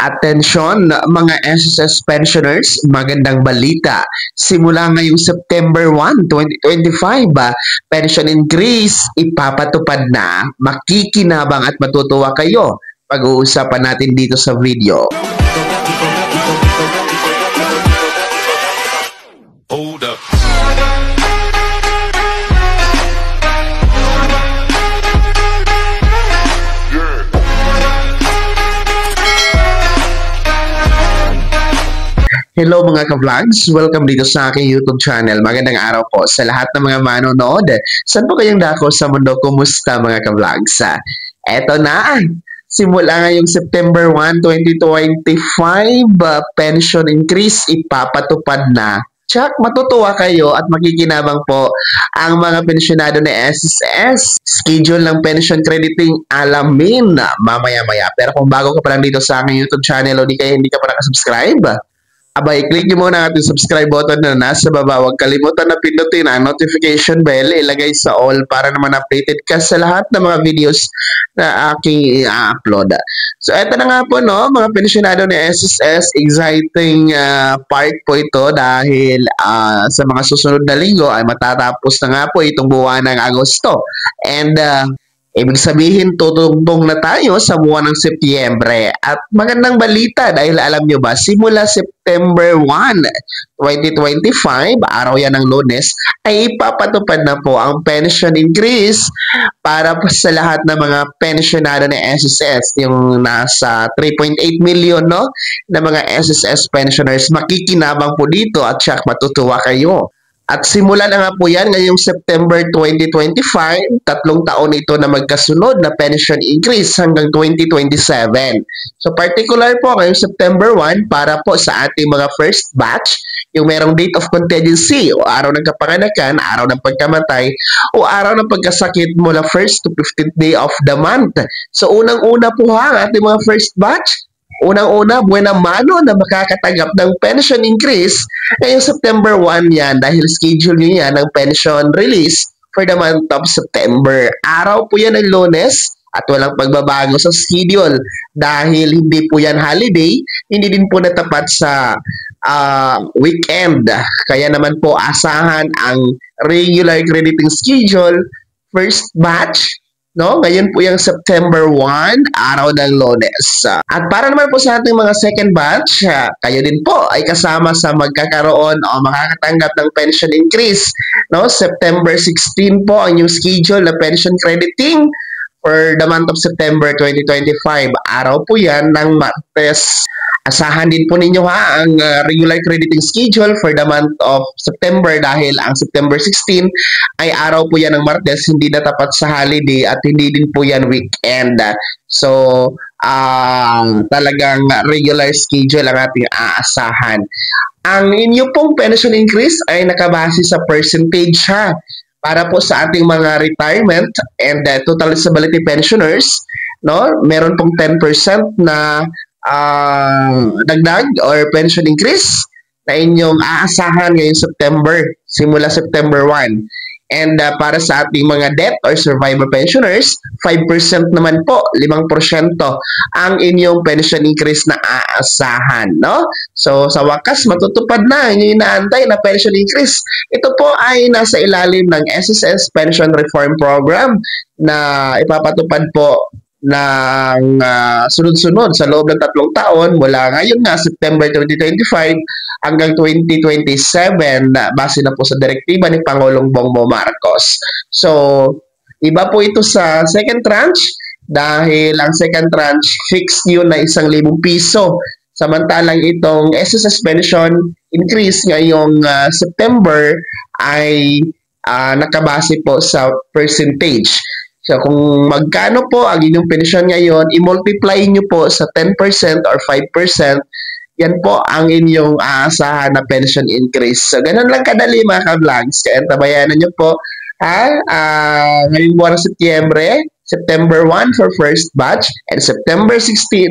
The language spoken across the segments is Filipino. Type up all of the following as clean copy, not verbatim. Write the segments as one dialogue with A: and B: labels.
A: Atensyon mga SSS pensioners, magandang balita. Simula ngayong September 1, 2025, pension increase ipapatupad na. Makikinabang at matutuwa kayo. Pag-uusapan natin dito sa video.
B: Hold up.
A: Hello mga ka-vlogs! Welcome dito sa aking YouTube channel. Magandang araw po sa lahat ng mga manonood. Saan po kayong dako sa mundo? Kumusta mga ka-vlogs? Eto na! Simula ngayong September 1, 2025, pension increase ipapatupad na. Tsak, matutuwa kayo at makikinabang po ang mga pensyonado ng SSS. Schedule ng pension crediting alamin mamaya-maya. Pero kung bago ka pa lang dito sa aking YouTube channel o hindi ka pa nakasubscribe, abay, click nyo muna ang ating subscribe button na nasa baba. Huwag kalimutan na pindutin ang notification bell. Ilagay sa all para naman updated ka sa lahat ng mga videos na aking i-upload. So, eto na nga po, no, mga pensyonado ni SSS. Exciting part po ito dahil sa mga susunod na linggo ay matatapos na nga po itong buwan ng Agosto. And ibig sabihin, tutumbong na tayo sa buwan ng Setyembre. At magandang balita dahil alam nyo ba, simula September 1, 2025, araw yan ng Lunes, ay ipapatupad na po ang pension increase para po sa lahat ng mga pensyonado ng SSS. Yung nasa 3.8 million, no, na mga SSS pensioners. Makikinabang po dito at siya matutuwa kayo. At simula na nga po yan ngayong September 2025, 3 taon ito na magkasunod na pension increase hanggang 2027. So particular po ngayong September 1 para po sa ating mga first batch, yung merong date of contingency o araw ng kapanganakan, araw ng pagkamatay, o araw ng pagkasakit mula 1st to 15th day of the month. So unang-una po ha, ang ating mga first batch, unang-una, buena mano na makakatanggap ng pension increase ngayong September 1 yan dahil schedule nyo yan ng pension release for the month of September. Araw po yan ng Lunes at walang pagbabago sa schedule dahil hindi po yan holiday, hindi din po natapat sa weekend. Kaya naman po asahan ang regular crediting schedule, first batch, no? Ngayon po yung September 1, araw ng Lunes. At para naman po sa ating mga second batch, kayo din po ay kasama sa magkakaroon o makakatanggap ng pension increase. No? September 16 po ang new schedule na pension crediting for the month of September 2025. Araw po yan ng Martes. Asahan din po ninyo ha ang regular crediting schedule for the month of September dahil ang September 16 ay araw po yan ng Martes, hindi natapat sa holiday at hindi din po yan weekend. So, talagang regular schedule ang ating aasahan. Ang inyo pong pension increase ay nakabase sa percentage ha. Para po sa ating mga retirement and total disability pensioners, no, meron pong 10% na dagdag or pension increase na inyong aasahan ngayong September, simula September 1. And para sa ating mga death or survivor pensioners, 5% naman po, 5% ang inyong pension increase na aasahan, no? So, sa wakas, matutupad na yung inaantay na pension increase. Ito po ay nasa ilalim ng SSS Pension Reform Program na ipapatupad po ng sunod-sunod sa loob ng 3 taon mula ngayon nga September 2025 hanggang 2027 base na po sa direktiba ni Pangulong Bongbong Marcos. So, iba po ito sa second tranche dahil ang second tranche fixed yun na 1,000 piso. Samantalang itong SSS pension increase ngayong September ay nakabase po sa percentage. So, kung magkano po ang inyong pensyon ngayon, i-multiply nyo po sa 10% or 5%, yan po ang inyong aasahan na pension increase. So, ganun lang kadali mga ka-vlogs. Kaya tabayanan nyo po, ngayong buwan ng Setyembre, September 1 for first batch, and September 16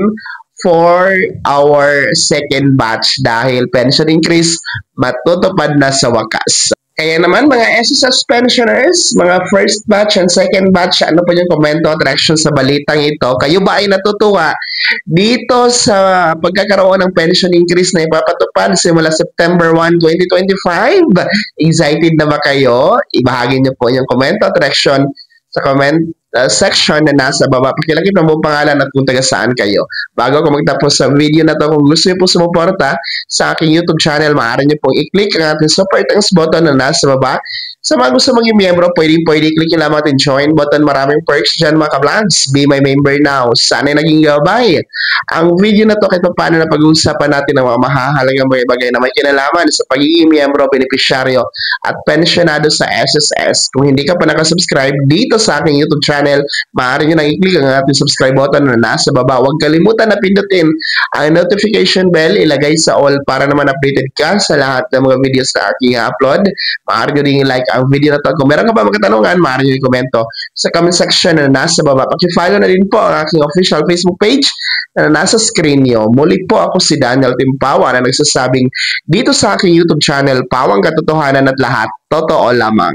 A: for our second batch dahil pension increase matutupad na sa wakas. Kaya naman mga SSS pensioners, mga first batch and second batch, ano po yung komento at reaction sa balitang ito? Kayo ba ay natutuwa dito sa pagkakaroon ng pension increase na ipapatupad simula September 1, 2025? Excited na ba kayo? Ibahagi niyo po yung komento at reaction sa comment section na nasa baba. Pakilagay na mo pangalan at kung taga saan kayo. Bago ako magtapos sa video na to, kung gusto niyo po sumuporta sa aking YouTube channel, maaari niyo pong i-click ang ating support thanks button na nasa baba. Sa mga gusto maging miyembro, pwede click nyo lamang ating join button. Maraming perks dyan mga ka-vlogs. Be my member now. Sana naging gabay. Ang video na to kahit paano na pag-uusapan natin ang mga mahahalagang bagay na may kinalaman sa pagiging miyembro, benepisyaryo at pensionado sa SSS. Kung hindi ka pa nakasubscribe dito sa aking YouTube channel, maaari nyo nang i-click ang ating subscribe button na nasa baba. Huwag kalimutan na pindutin ang notification bell, ilagay sa all para naman updated ka sa lahat ng mga videos na aking upload. Maaari nyo rin i-like ang video na to. Kung meron ka pa mga katanungan, maaari nyo i-komento sa comment section na nasa baba. Paki-follow na rin po ang aking official Facebook page na nasa screen nyo. Muli po ako si Daniel Timpawa na nagsasabing dito sa aking YouTube channel, pawang katotohanan at lahat totoo lamang.